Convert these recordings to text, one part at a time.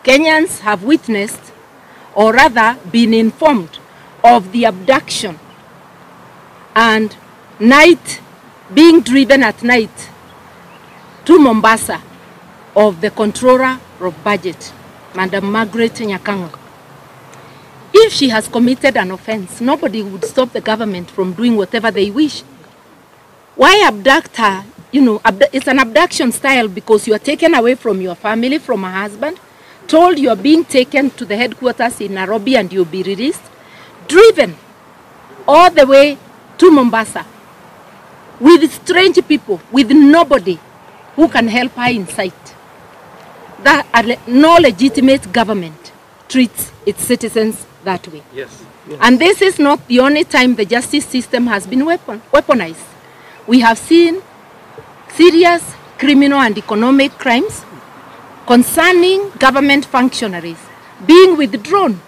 Kenyans have witnessed, or rather been informed, of the abduction and being driven at night to Mombasa of the controller of budget, Madam Margaret Nyakango. If she has committed an offense, nobody would stop the government from doing whatever they wish. Why abduct her? You know, it's an abduction style because you are taken away from your family, from a husband, told you are being taken to the headquarters in Nairobi and you'll be released, driven all the way to Mombasa with strange people, with nobody who can help her in sight. That no legitimate government treats its citizens that way. Yes. Yes. And this is not the only time the justice system has been weaponized. We have seen serious criminal and economic crimes concerning government functionaries being withdrawn,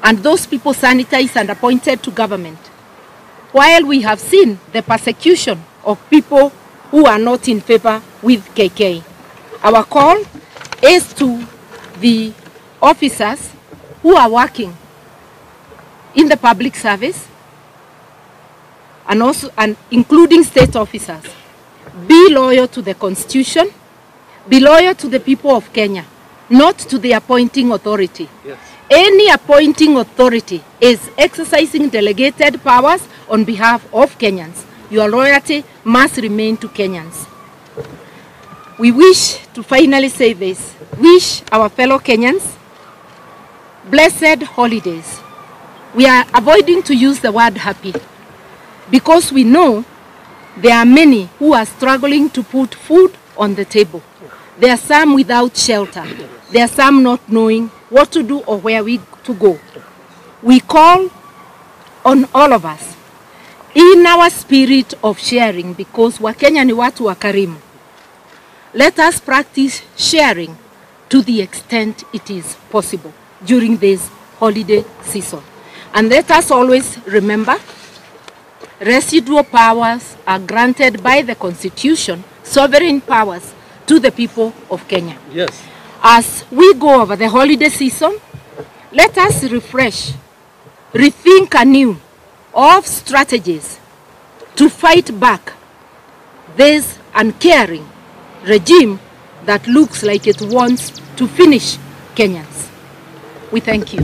and those people sanitized and appointed to government, while we have seen the persecution of people who are not in favor with KK. Our call is to the officers who are working in the public service and including state officers. Be loyal to the Constitution, be loyal to the people of Kenya, not to the appointing authority. Yes. Any appointing authority is exercising delegated powers on behalf of Kenyans. Your loyalty must remain to Kenyans. We wish to finally say this. Wish our fellow Kenyans blessed holidays. We are avoiding to use the word happy because we know there are many who are struggling to put food on the table. There are some without shelter. There are some not knowing what to do or where to go. We call on all of us in our spirit of sharing, because Wakenya ni watu wakarimu. Let us practice sharing to the extent it is possible during this holiday season. And let us always remember, residual powers are granted by the Constitution, sovereign powers to the people of Kenya. Yes. As we go over the holiday season, let us refresh, rethink anew of strategies to fight back this uncaring regime that looks like it wants to finish Kenyans. We thank you.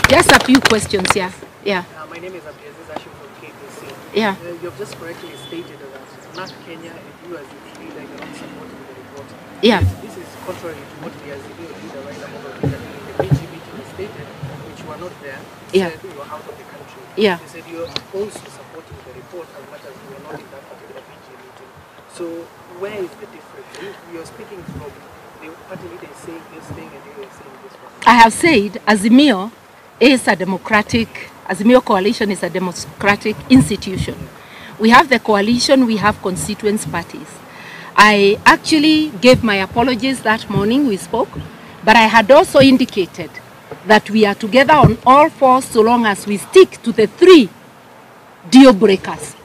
Just a few questions here. Yeah. My name is Analipiza from KBC. Yeah. You have just correctly stated that not Kenya, if you as the leader, you're not supporting the report. Yeah. This is contrary to what the leader Raila in the PG meeting stated, which you are not there. Yeah. Said you are out of the country. Yeah. They said you are opposed to supporting the report as much as you are not in that particular PG meeting. So where is the difference? You are speaking from the party leader is saying this thing and you are saying this one. I have said Azimio is a democratic, Azimio coalition is a democratic institution. We have the coalition, we have constituent parties. I actually gave my apologies that morning we spoke, but I had also indicated that we are together on all fours so long as we stick to the 3 deal breakers.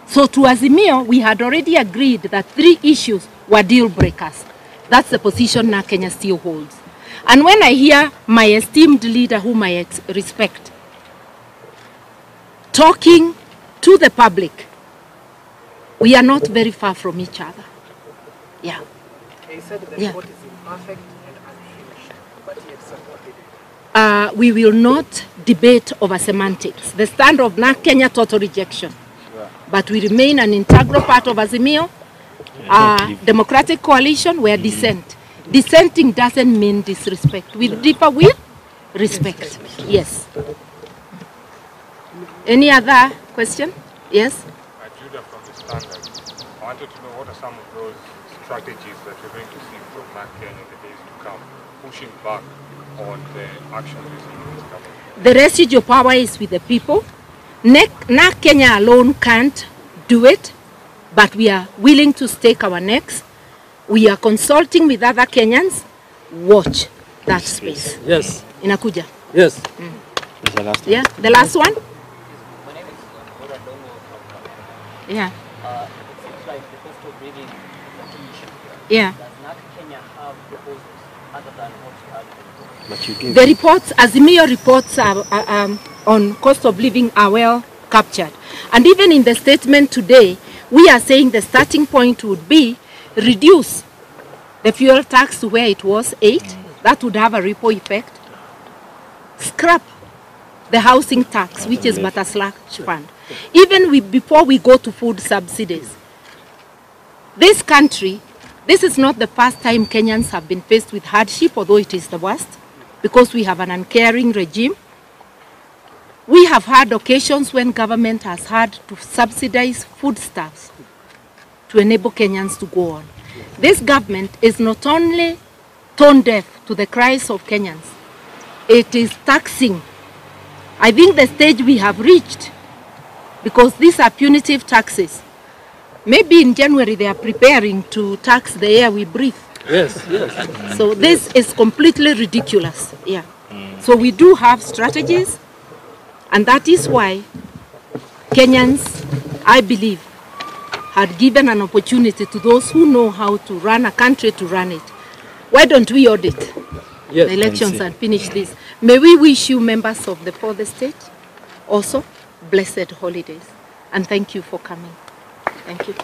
So to Azimio, we had already agreed that 3 issues were deal breakers. That's the position now Kenya still holds. And when I hear my esteemed leader, whom I respect, talking to the public, we are not very far from each other. Yeah. He said the report is imperfect and unfinished, but he had supported it. We will not debate over semantics. The stand of NARC Kenya, total rejection. But we remain an integral part of Azimio, democratic coalition, where dissent. Dissenting doesn't mean disrespect. We differ with respect. Yes. Any other question? Yes? Judah from the Standard. I wanted to know what are some of those strategies that you're going to see from NARC Kenya in the days to come, pushing back on the actions of this government? The residual power is with the people. NARC Kenya alone can't do it, but we are willing to stake our necks. We are consulting with other Kenyans. Watch that space. Yes. Inakuja. Yes. Is the last one? Yeah, the last one? My name is Yeah. It seems like the cost of living is a key issue. Yeah. Does NARC have proposals other than what you had in the report? But you gave The reports, Azimio reports on cost of living are well captured. And even in the statement today, we are saying the starting point would be reduce the fuel tax to where it was 8. That would have a ripple effect. Scrap the housing tax, which is but a slush fund. Even before we go to food subsidies. This country, this is not the first time Kenyans have been faced with hardship, although it is the worst, because we have an uncaring regime. We have had occasions when government has had to subsidize foodstuffs to enable Kenyans to go on. This government is not only tone deaf to the cries of Kenyans, it is taxing. I think the stage we have reached, because these are punitive taxes. Maybe in January they are preparing to tax the air we breathe. yes, yes. So this is completely ridiculous. Yeah. So we do have strategies, and that is why Kenyans, I believe, had given an opportunity to those who know how to run a country to run it. Why don't we audit the elections and finish this? May we wish you, members of the fourth estate, also blessed holidays. And thank you for coming. Thank you.